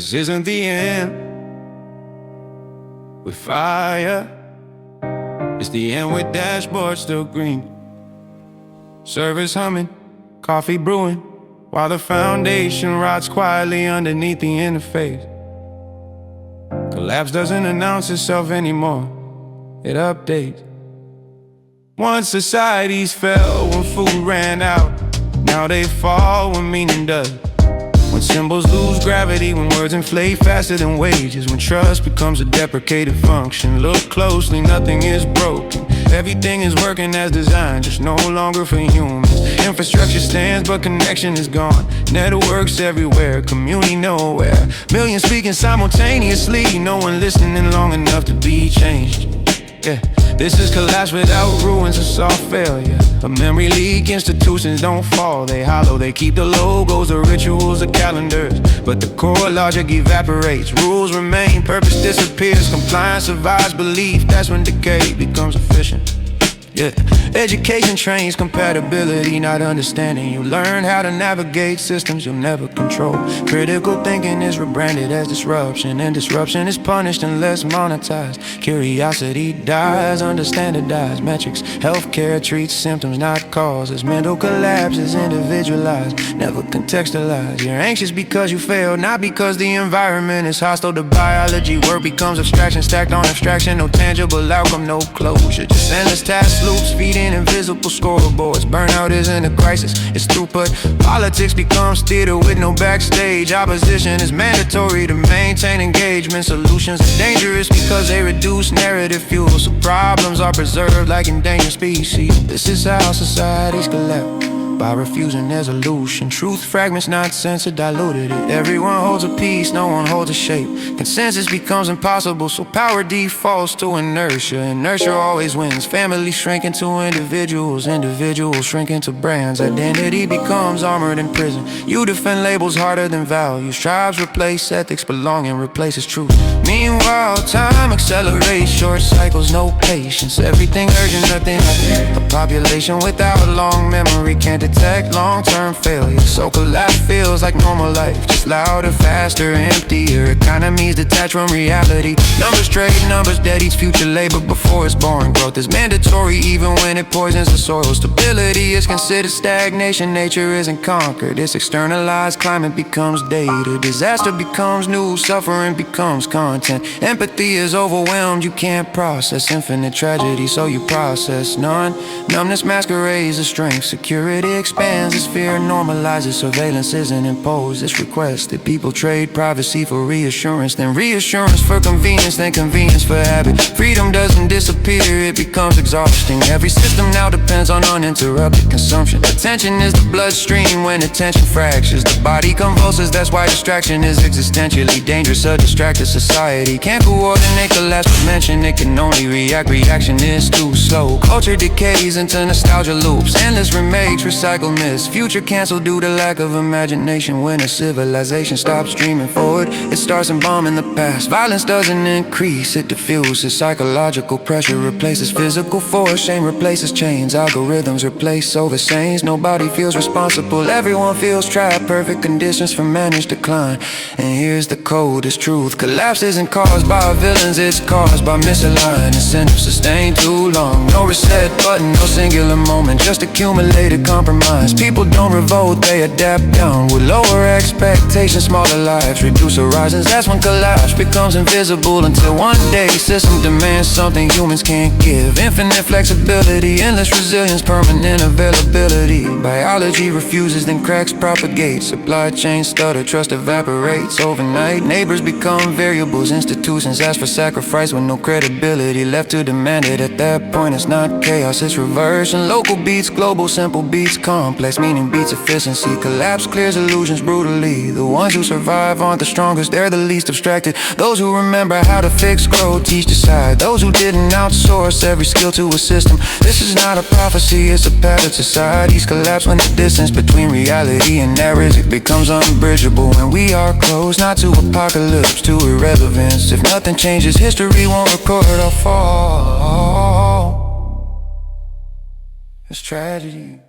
This isn't the end with fire. It's the end with dashboard still green, servers humming, coffee brewing, while the foundation rots quietly underneath the interface. Collapse doesn't announce itself anymore, it updates. Once societies fell when food ran out, now they fall when meaning does. When symbols lose gravity, when words inflate faster than wages, when trust becomes a deprecated function. Look closely, nothing is broken. Everything is working as designed, just no longer for humans. Infrastructure stands, but connection is gone. Networks everywhere, community nowhere. Millions speaking simultaneously, no one listening long enough to be changed. Yeah, this is collapse without ruins, a soft failure. A memory leak, institutions don't fall, they hollow. They keep the logos, the rituals, the calendars, but the core logic evaporates. Rules remain, purpose disappears. Compliance survives belief, that's when decay becomes efficient. Yeah, education trains compatibility, not understanding. You learn how to navigate systems you'll never control. Critical thinking is rebranded as disruption, and disruption is punished unless monetized. Curiosity dies, understandardized metrics. Healthcare treats symptoms, not causes. Mental collapse is individualized, never contextualized. You're anxious because you failed, not because the environment is hostile to biology. Work becomes abstraction, stacked on abstraction. No tangible outcome, no closure, just endless tasks. Loops feeding invisible scoreboards. Burnout isn't a crisis, it's throughput. Politics becomes theater with no backstage. Opposition is mandatory to maintain engagement. Solutions are dangerous because they reduce narrative fuel, so problems are preserved like endangered species. This is how societies collapse, by refusing resolution. Truth fragments, not censored, diluted it. Everyone holds a piece, no one holds a shape. Consensus becomes impossible, so power defaults to inertia. Inertia always wins. Families shrink into individuals, individuals shrink into brands. Identity becomes armored in prison. You defend labels harder than values. Tribes replace ethics, belonging replaces truth. Meanwhile, time accelerates, short cycles, no patience. Everything urgent, nothing happens. A population without a long memory can't detect long-term failure. So collapse feels like normal life, just louder, faster, emptier. Economies detached from reality. Numbers trade, numbers dead eats future labor before it's born. Growth is mandatory even when it poisons the soil. Stability is considered stagnation. Nature isn't conquered, it's externalized. Climate becomes data. Disaster becomes news, suffering becomes content. Empathy is overwhelmed, you can't process infinite tragedy, so you process none. Numbness masquerades as strength. Security expands as fear normalizes. Surveillance isn't imposed, it's requested. People trade privacy for reassurance, then reassurance for convenience, then convenience for habit. Freedom doesn't disappear, it becomes exhausting. Every system now depends on uninterrupted consumption. Attention is the bloodstream when attention fractures. The body convulses, that's why distraction is existentially dangerous. A distracted society can't coordinate the last mention, it can only react. Reaction is too slow. Culture decays into nostalgia loops, endless remakes, recycle myths. Future cancelled due to lack of imagination. When a civilization stops dreaming forward, it starts embalming the past. Violence doesn't increase, it diffuses. Psychological pressure replaces physical force. Shame replaces chains. Algorithms replace oversanes. Nobody feels responsible, everyone feels trapped. Perfect conditions for managed decline. And here's the coldest truth: collapse isn't caused by villains, it's caused by misaligned incentives sustained too long. No reset button, no singular moment, just accumulated compromise. People don't revolt, they adapt down with lower expectations, smaller lives, reduce horizons. That's when collapse becomes invisible, until one day system demands something humans can't give. Infinite flexibility, endless resilience, permanent availability. Biology refuses, then cracks propagate. Supply chains stutter, trust evaporates overnight. Neighbors become variables, institutions ask for sacrifice with no credibility left to demand it. At that point it's not chaos, it's reversion. Local beats global, simple beats complex, meaning beats efficiency. Collapse clears illusions brutally. The ones who survive aren't the strongest, they're the least abstracted. Those who remember how to fix, grow, teach, decide. Those who didn't outsource every skill to a system. This is not a prophecy, it's a pattern. Societies collapse when the distance between reality and narrative becomes unbridgeable. When we are close, not to apocalypse, to irrelevance. If nothing changes, history won't record our fall. It's tragedy.